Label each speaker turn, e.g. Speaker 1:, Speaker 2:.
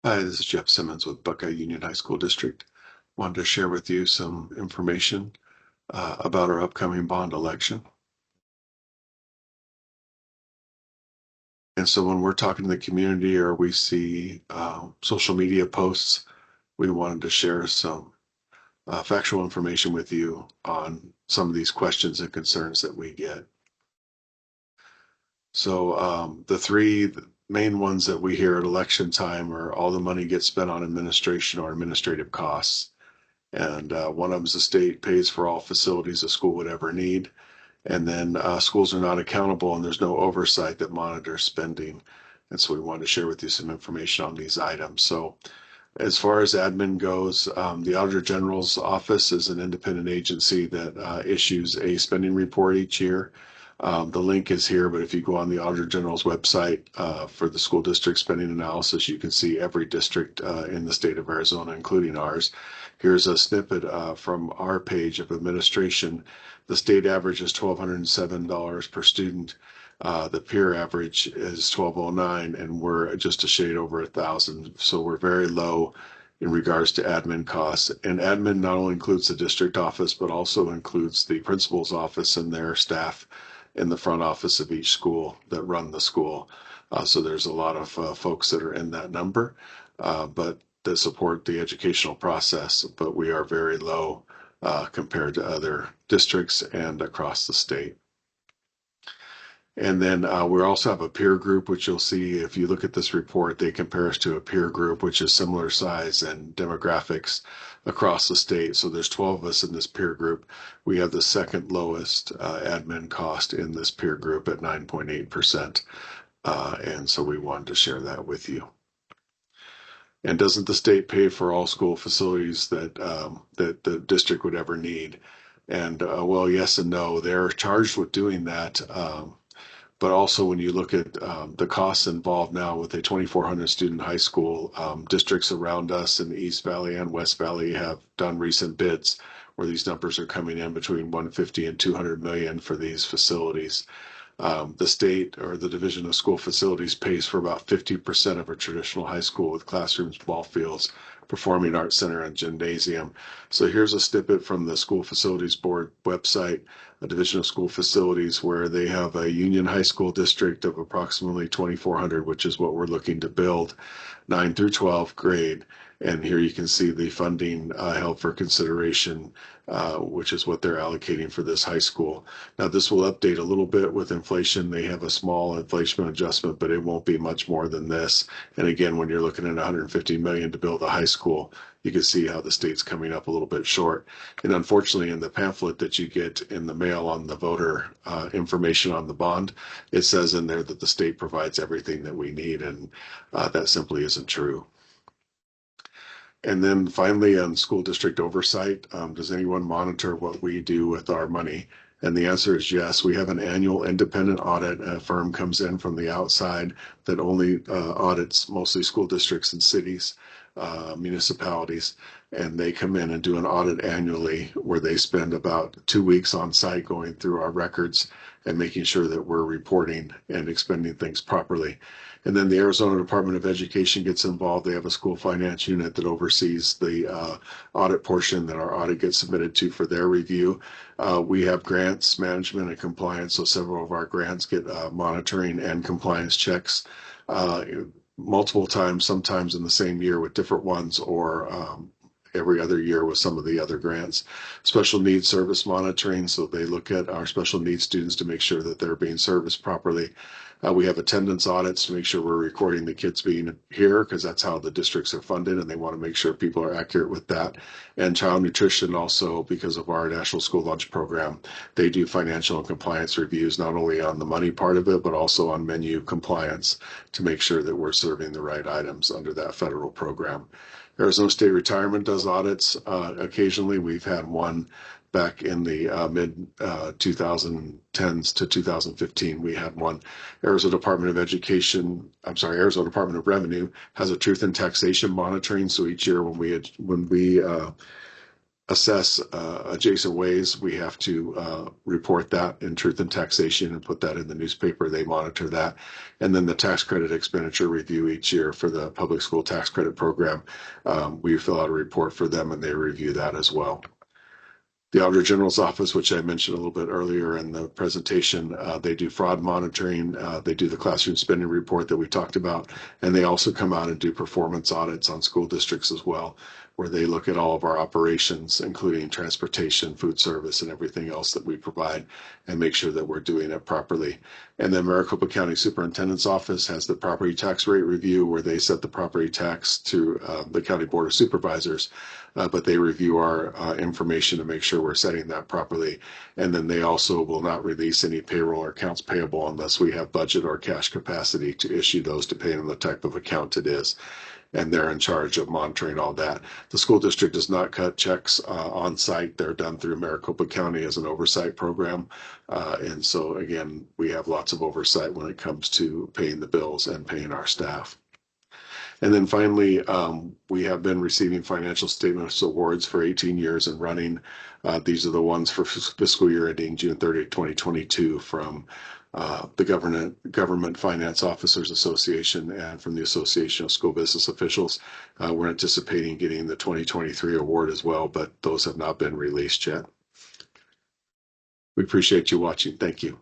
Speaker 1: Hi, this is Jeff Simmons with Buckeye Union High School District. Wanted to share with you some information about our upcoming bond election. And so when we're talking to the community or we see social media posts, we wanted to share some factual information with you on some of these questions and concerns that we get. So the three main ones that we hear at election time are all the money gets spent on administration or administrative costs. And one of them is the state pays for all facilities a school would ever need. And then schools are not accountable and there's no oversight that monitors spending. And so we wanted to share with you some information on these items. So as far as admin goes, the Auditor General's office is an independent agency that issues a spending report each year. The link is here, but if you go on the Auditor General's website for the school district spending analysis, you can see every district in the state of Arizona, including ours. Here's a snippet from our page of administration. The state average is $1,207 per student. The peer average is 1209, and we're just a shade over 1,000. So we're very low in regards to admin costs. And admin not only includes the district office, but also includes the principal's office and their staff in the front office of each school that run the school. So there's a lot of folks that are in that number, but that support the educational process. But we are very low compared to other districts and across the state. And then we also have a peer group, which you'll see if you look at this report, they compare us to a peer group, which is similar size and demographics across the state. So there's 12 of us in this peer group. We have the second lowest admin cost in this peer group at 9.8%. And so we wanted to share that with you. And doesn't the state pay for all school facilities that the district would ever need? And well, yes and no. They're charged with doing that. But also when you look at the costs involved now with a 2,400 student high school, districts around us in the East Valley and West Valley have done recent bids where these numbers are coming in between 150 and 200 million for these facilities. The state or the Division of School Facilities pays for about 50% of a traditional high school with classrooms, ball fields, performing arts center, and gymnasium. So here's a snippet from the School Facilities Board website, a Division of School Facilities, where they have a Union High School district of approximately 2,400, which is what we're looking to build, 9 through 12 grade. And here you can see the funding held for consideration, which is what they're allocating for this high school. Now, this will update a little bit with inflation. They have a small inflation adjustment, but it won't be much more than this. And again, when you're looking at 150 million to build a high school, you can see how the state's coming up a little bit short. And unfortunately, in the pamphlet that you get in the mail on the voter information on the bond, it says in there that the state provides everything that we need, and that simply isn't true. And then finally, on school district oversight, does anyone monitor what we do with our money? And the answer is yes. We have an annual independent audit. A firm comes in from the outside that only audits mostly school districts and cities, municipalities, and they come in and do an audit annually where they spend about 2 weeks on site going through our records and making sure that we're reporting and expending things properly. And then the Arizona Department of Education gets involved. They have a school finance unit that oversees the audit portion that our audit gets submitted to for their review. We have grants management and compliance, so several of our grants get monitoring and compliance checks multiple times, sometimes in the same year with different ones, or every other year with some of the other grants. Special needs service monitoring, so they look at our special needs students to make sure that they're being serviced properly. We have attendance audits to make sure we're recording the kids being here, because that's how the districts are funded, and they want to make sure people are accurate with that. And child nutrition also, because of our National School Lunch Program, they do financial and compliance reviews, not only on the money part of it, but also on menu compliance to make sure that we're serving the right items under that federal program. Arizona State Retirement does audits occasionally. We've had one back in the mid 2010s to 2015. We had one. Arizona Department of Education, Arizona Department of Revenue has a truth in taxation monitoring. So each year when we assess adjacent ways, we have to report that in Truth and Taxation and put that in the newspaper. They monitor that. And then the tax credit expenditure review each year for the public school tax credit program. We fill out a report for them and they review that as well. The Auditor General's Office, which I mentioned a little bit earlier in the presentation, they do fraud monitoring. They do the classroom spending report that we talked about, and they also come out and do performance audits on school districts as well, where they look at all of our operations, including transportation, food service, and everything else that we provide, and make sure that we're doing it properly. And then Maricopa County Superintendent's Office has the property tax rate review, where they set the property tax to the County Board of Supervisors. But they review our information to make sure we're setting that properly. And then they also will not release any payroll or accounts payable unless we have budget or cash capacity to issue those depending on the type of account it is. And they're in charge of monitoring all that. The school district does not cut checks on site. They're done through Maricopa County as an oversight program. And so, again, we have lots of oversight when it comes to paying the bills and paying our staff. And then finally, we have been receiving financial statements awards for 18 years and running. These are the ones for fiscal year ending June 30th, 2022 from the Government Finance Officers Association and from the Association of School Business Officials. We're anticipating getting the 2023 award as well, but those have not been released yet. We appreciate you watching. Thank you.